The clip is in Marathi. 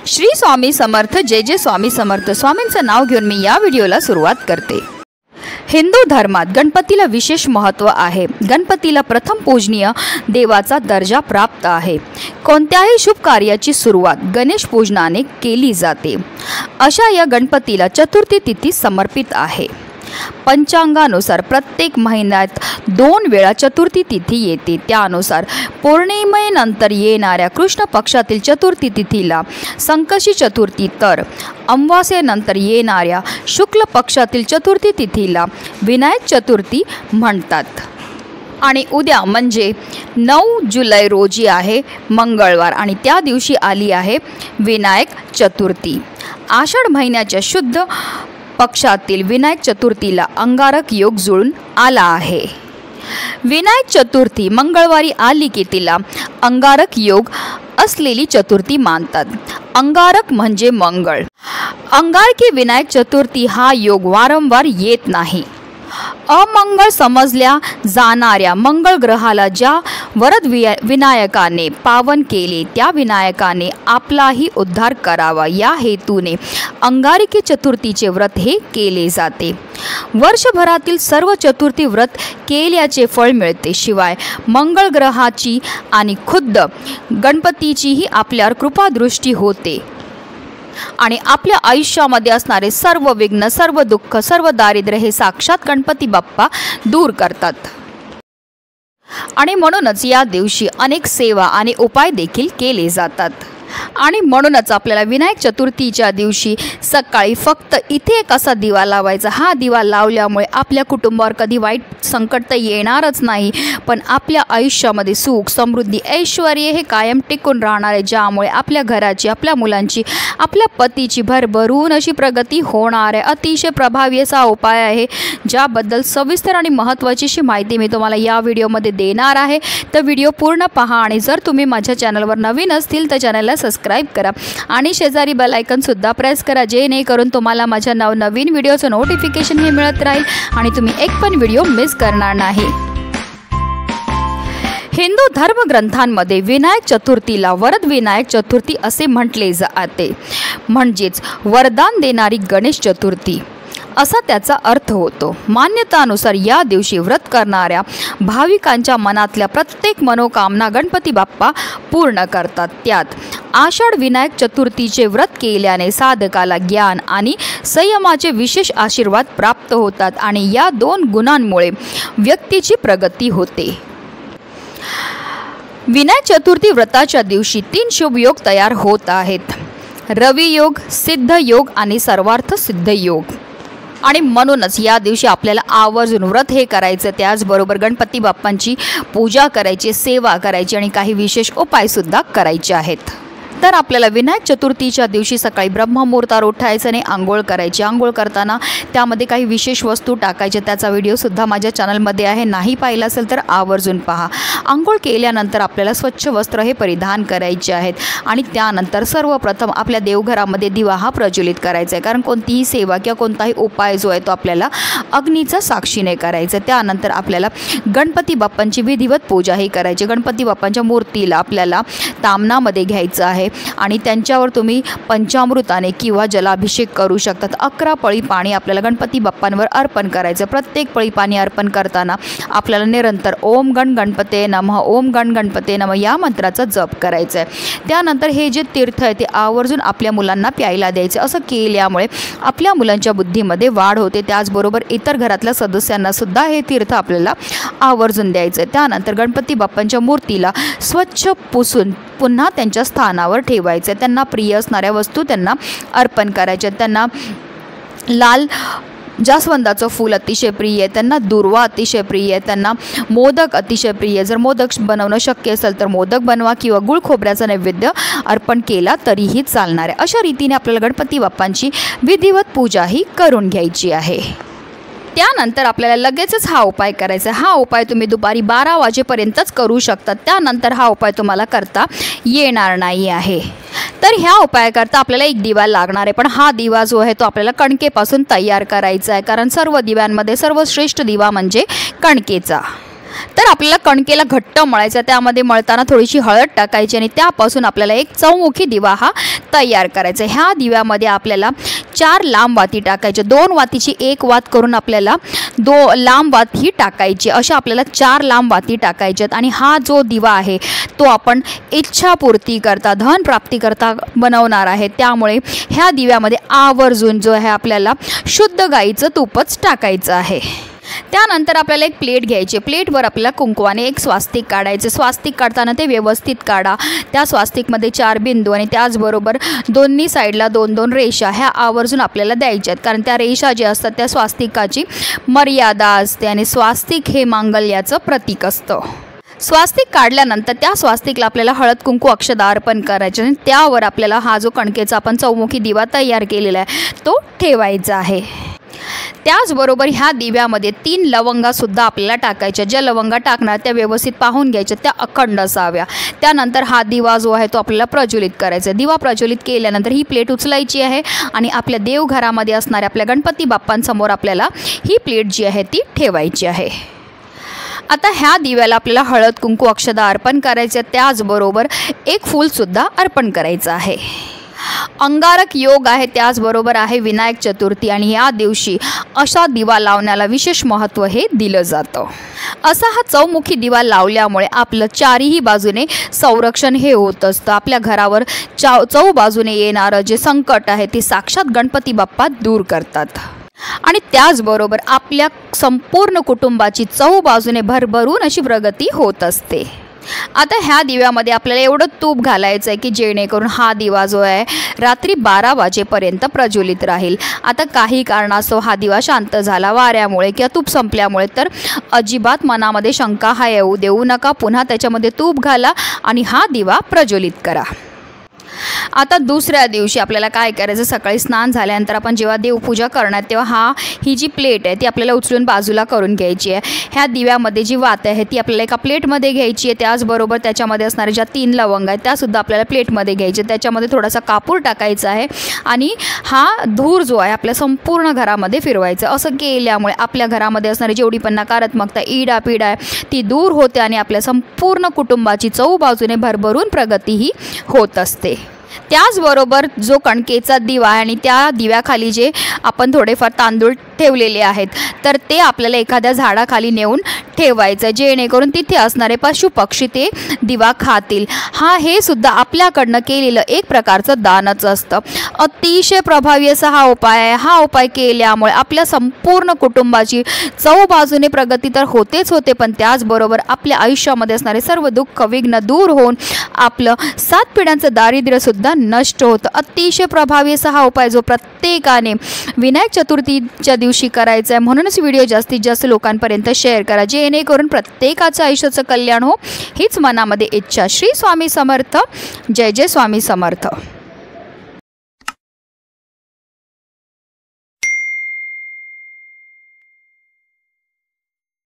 श्री स्वामी समर्थ, जय जय स्वामी समर्थ। स्वामींचं नाव घेऊन मी या व्हिडिओला सुरुवात करते। हिंदू धर्मात गणपतीला विशेष महत्त्व आहे। गणपतीला प्रथम पूजनीय देवाचा दर्जा प्राप्त आहे। कोणत्याही शुभ कार्याची सुरुवात गणेश पूजनाने केली जाते। अशा या गणपतीला चतुर्थी तिथी समर्पित आहे। पंचांगानुसार प्रत्येक महिन्यात 2 वेळा चतुर्थी तिथी येते। त्यानुसार पौर्णिमेनंतर येणाऱ्या कृष्ण पक्षातील चतुर्थी तिथीला संकष्टी चतुर्थी, तर अमावास्येनंतर येणाऱ्या शुक्ल पक्षातील चतुर्थी तिथीला विनायक चतुर्थी म्हणतात। आणि उद्या म्हणजे 9 जुलै रोजी आहे मंगळवार, आणि त्या दिवशी आली आहे विनायक चतुर्थी। आषाढ महिन्याच्या शुद्ध पक्षातील विनायक चतुर्थीला अंगारक योग जुळून आला आहे। विनायक चतुर्थी मंगळवारी आली की तिला अंगारक योग असलेली चतुर्थी मानतात। अंगारक म्हणजे मंगळ। अंगारकी विनायक चतुर्थी हा योग वारंवार येत नाही। अमंगळ समजल्या जाणाऱ्या मंगळ ग्रहाला ज्या वरद विनायकाने पावन केले, त्या विनायकाने आपलाही उद्धार करावा या हेतूने अंगारकी चतुर्थीचे व्रत हे केले जाते। वर्षभरातील सर्व चतुर्थी व्रत केल्याचे फळ मिळते। शिवाय मंगळ ग्रहाची आणि खुद्द गणपतीचीही आपल्यावर कृपादृष्टी होते आणि आपल्या आयुष्यामध्ये असणारे सर्व विघ्न, सर्व दुःख, सर्व दारिद्र्य हे साक्षात गणपती बाप्पा दूर करतात। आणि म्हणूनच या दिवशी अनेक सेवा आणि उपाय देखील केले जातात। आणि म्हणूनच आपल्याला विनायक चतुर्थीच्या दिवशी सकाळी फक्त इथे एक असा दिवा लावायचा। हा दिवा लावल्यामुळे आपल्या कुटुंबावर कधी वाईट संकट तर येणारच नाही, पण आपल्या आयुष्यामध्ये सुख, समृद्धी, ऐश्वर हे कायम टिकून राहणार आहे, ज्यामुळे आपल्या घराची, आपल्या मुलांची, आपल्या पतीची भरभरून अशी प्रगती होणार आहे। अतिशय प्रभावी असा उपाय आहे, ज्याबद्दल सविस्तर आणि महत्त्वाची अशी माहिती मी तुम्हाला या व्हिडिओमध्ये देणार आहे। तर व्हिडिओ पूर्ण पहा, आणि जर तुम्ही माझ्या चॅनलवर नवीन असतील तर चॅनलला सबस्क्राइब करा आणि शेजारी बेल आयकॉन सुद्धा प्रेस करा, जेणेकरून तुम्हाला माझ्या नवनवीन व्हिडिओचं नोटिफिकेशन हे मिळत राहील आणि तुम्ही एक पण व्हिडिओ मिस करणार नाही। हिंदू धर्मग्रंथांमध्ये विनायक चतुर्थीला वरद विनायक चतुर्थी असे म्हटले जाते, म्हणजेच वरदान देणारी गणेश चतुर्थी असा त्याचा अर्थ होतो। मान्यतानुसार या दिवशी व्रत करणाऱ्या भाविकांच्या मनातल्या प्रत्येक मनोकामना गणपती बाप्पा पूर्ण करतात। त्यात आषाढ विनायक चतुर्थीचे व्रत केल्याने साधकाला ज्ञान आणि संयमाचे विशेष आशीर्वाद प्राप्त होतात, आणि या 2 गुणांमुळे व्यक्तीची प्रगती होते। विनायक चतुर्थी व्रताच्या दिवशी 3 शुभ योग तयार होत आहेत: रवी योग, सिद्ध योग आणि सर्वार्थ सिद्ध योग। आणि म्हणूनच या दिवशी आपल्याला आवर्जून व्रत हे करायचं, त्याचबरोबर गणपती बाप्पांची पूजा करायची, सेवा करायची आणि काही विशेष उपायसुद्धा करायचे आहेत। तर आपल्याला विनायक चतुर्थीच्या दिवशी सकाळी ब्रह्ममुहूर्तावर उठायचं आणि आंघोळ करायची। आंघोळ करताना त्यामध्ये काही विशेष वस्तू टाकायच्या, त्याचा व्हिडिओसुद्धा माझ्या चॅनलमध्ये आहे, नाही पाहिला असेल तर आवर्जून पहा। आंघोळ केल्यानंतर आपल्याला स्वच्छ वस्त्र हे परिधान करायचे आहेत, आणि त्यानंतर सर्वप्रथम आपल्या देवघरामध्ये दिवा हा प्रज्वलित करायचा आहे, कारण कोणतीही सेवा किंवा कोणताही उपाय जो आहे तो आपल्याला अग्नीचा साक्षीने करायचा। त्यानंतर आपल्याला गणपती बाप्पांची विधिवत पूजा ही करायची। गणपती बाप्पांच्या मूर्तीला आपल्याला तामनामध्ये घ्यायचं आहे आणि त्यांच्यावर तुम्ही पंचामृताने किंवा जलाभिषेक करू शकतात। 11 पळी पाणी आपल्याला गणपती बाप्पांवर अर्पण करायचं। प्रत्येक पळी पाणी अर्पण करताना आपल्याला निरंतर ओम गण गणपते नमः, ओम गण गणपते नमः या मंत्राचा जप करायचा आहे। त्यानंतर हे जे तीर्थ आहे ते आवर्जून आपल्या मुलांना प्यायला द्यायचे। असं केल्यामुळे आपल्या मुलांच्या बुद्धीमध्ये वाढ होते, त्याचबरोबर इतर घरातल्या सदस्यांना सुद्धा हे तीर्थ आपल्याला आवर्जून द्यायचं आहे। त्यानंतर गणपती बाप्पांच्या मूर्तीला स्वच्छ पुसून पुन्हा त्यांच्या स्थानावर ठेवायचे। त्यांना प्रिय असणाऱ्या वस्तू त्यांना अर्पण करायच्या। त्यांना लाल जास्वंदाचं फूल अतिशय प्रिय आहे, त्यांना दुर्वा अतिशय प्रिय आहे, त्यांना मोदक अतिशय प्रिय आहे। जर मोदक बनवणं शक्य असेल तर मोदक बनवा किंवा गुळ खोबऱ्याचा नैवेद्य अर्पण केला तरीही चालणार आहे। अशा रीतीने आपल्याला गणपती बाप्पांची विधिवत पूजा ही करून घ्यायची आहे। त्यानंतर आपल्याला लगेचच हा उपाय करायचा। हा उपाय तुम्ही दुपारी 12 वाजेपर्यंतच करू शकता, त्यानंतर हा उपाय तुम्हाला करता येणार नाही आहे। तर ह्या उपायाकरता आपल्याला एक दिवा लागणार आहे, पण हा दिवा जो आहे तो आपल्याला कणकेपासून तयार करायचा आहे, कारण सर्व दिव्यांमध्ये सर्वश्रेष्ठ दिवा म्हणजे कणकेचा। तर आपल्याला कणकेला घट्ट मळायचं, त्यामध्ये मळताना थोडीशी हळद टाकायची आणि त्यापासून आपल्याला एक चौमुखी दिवा हा तयार करायचा. ह्या दिव्यामध्ये आपल्याला 4 लांब वाती टाकायच्या, 2 वातीची एक वात करून आपल्याला लांब वात ही टाकायची. अशा आपल्याला 4 लांब वाती टाकायच्यात. आणि हा जो दिवा आहे तो आपण इच्छापूर्ती करता, धन प्राप्ती करता बनवणार आहे. त्यामुळे ह्या दिव्यामध्ये आवर्जून जो आहे आपल्याला शुद्ध गाईचं तूपच टाकायचं आहे. त्यानंतर आपल्याला एक प्लेट घ्यायची, प्लेटवर आपल्याला कुंकवाने एक स्वास्तिक काढायचं. स्वास्तिक काढताना ते व्यवस्थित काढा. त्या स्वास्तिकमध्ये 4 बिंदू आणि त्याचबरोबर दोन्ही साईडला 2-2 रेषा ह्या आवर्जून आपल्याला द्यायच्यात. कारण त्या रेषा ज्या असतात त्या स्वास्तिकाची मर्यादा असते आणि स्वास्तिक हे मांगल्याचं प्रतीक असतं. स्वास्तिक काढल्यानंतर त्या स्वास्तिकला आपल्याला हळद कुंकू अक्षदा अर्पण करायचे आणि त्यावर आपल्याला हा जो कणकेचा आपण चौमुखी दिवा तयार केलेला आहे तो ठेवायचा आहे. त्याचबरोबर ह्या दिव्यामध्ये 3 लवंगासुद्धा आपल्याला टाकायच्या. ज्या लवंगा टाकणार त्या व्यवस्थित पाहून घ्यायच्या, त्या अखंड असाव्या. त्यानंतर हा दिवा जो आहे तो आपल्याला प्रज्वलित करायचा. दिवा प्रज्वलित केल्यानंतर ही प्लेट उचलायची आहे आणि आपल्या देवघरामध्ये असणाऱ्या आपल्या गणपती बाप्पांसमोर आपल्याला ही प्लेट जी आहे ती ठेवायची आहे. आता ह्या दिव्याला आपल्याला हळद कुंकू अक्षदा अर्पण करायचे, त्याचबरोबर एक फूलसुद्धा अर्पण करायचं आहे. अंगारक योग आहे, त्याचबरोबर आहे विनायक चतुर्थी आणि या दिवशी असा दिवा लावण्याला विशेष महत्त्व हे दिलं जातं. असा हा चौमुखी दिवा लावल्यामुळे आपलं 4ही बाजूने संरक्षण हे होत असतं. आपल्या घरावर चौबाजूने येणारं जे संकट आहे ते साक्षात गणपती बाप्पा दूर करतात आणि त्याचबरोबर आपल्या संपूर्ण कुटुंबाची चौबाजूने भरभरून अशी प्रगती होत असते. आता ह्या दिव्यामध्ये आपल्याला एवढं तूप घालायचं आहे की जेणेकरून हा दिवा जो आहे रात्री 12 वाजेपर्यंत प्रज्वलित राहील. आता काही कारणास्तव हा दिवा शांत झाला वाऱ्यामुळे किंवा तूप संपल्यामुळे तर अजिबात मनामध्ये शंका हा येऊ देऊ नका. पुन्हा त्याच्यामध्ये तूप घाला आणि हा दिवा प्रज्वलित करा. आता दुसऱ्या दिवशी आपल्याला काय करायचं, सकाळी स्नान झाल्यानंतर आपण जेव्हा देवपूजा करणार तेव्हा ही जी प्लेट आहे ती आपल्याला उचलून बाजूला करून घ्यायची आहे. ह्या दिव्यामध्ये जी वात आहे ती आपल्याला एका प्लेटमध्ये घ्यायची आहे. त्याचबरोबर त्याच्यामध्ये असणाऱ्या ज्या 3 लवंग आहेत त्यासुद्धा आपल्याला प्लेटमध्ये घ्यायचे. त्याच्यामध्ये थोडासा कापूर टाकायचा आहे आणि हा धूर जो आहे आपल्या संपूर्ण घरामध्ये फिरवायचा. असं केल्यामुळे आपल्या घरामध्ये असणारी जेवढी पण नकारात्मकता इडापिडा आहे ती दूर होते आणि आपल्या संपूर्ण कुटुंबाची चौबाजूने भरभरून प्रगतीही होत असते. त्याचबरोबर जो कणकेचा दिवा आहे आणि त्या दिव्याखाली जे आपण थोडेफार तांदूळ ठेवलेले आहेत तर ते आपल्याला एखाद्या झाडाखाली नेऊन ठेवायचं जेणेकरून तिथे असणारे पशुपक्षी ते दिवा खातील. हे सुद्धा आपल्याकडनं केलेलं एक प्रकारचं दानच असतं. अतिशय प्रभावी असा हा उपाय आहे. हा उपाय केल्यामुळे आपल्या संपूर्ण कुटुंबाची चौबाजूने प्रगती तर होतेच होते, पण त्याचबरोबर आपल्या आयुष्यामध्ये असणारे सर्व दुःख विघ्न दूर होऊन आपलं 7 पिढ्यांचं दारिद्र्यसुद्धा नष्ट होतं. अतिशय प्रभावी असा हा उपाय जो प्रत्येकाने विनायक चतुर्थीच्या दिवशी करायचा आहे. म्हणूनच व्हिडिओ जास्तीत जास्त लोकांपर्यंत शेअर करा जेणेकरून प्रत्येकाचं आयुष्याचं कल्याण हो हीच मनामध्ये इच्छा. श्री स्वामी समर्थ. जय जय स्वामी समर्थ.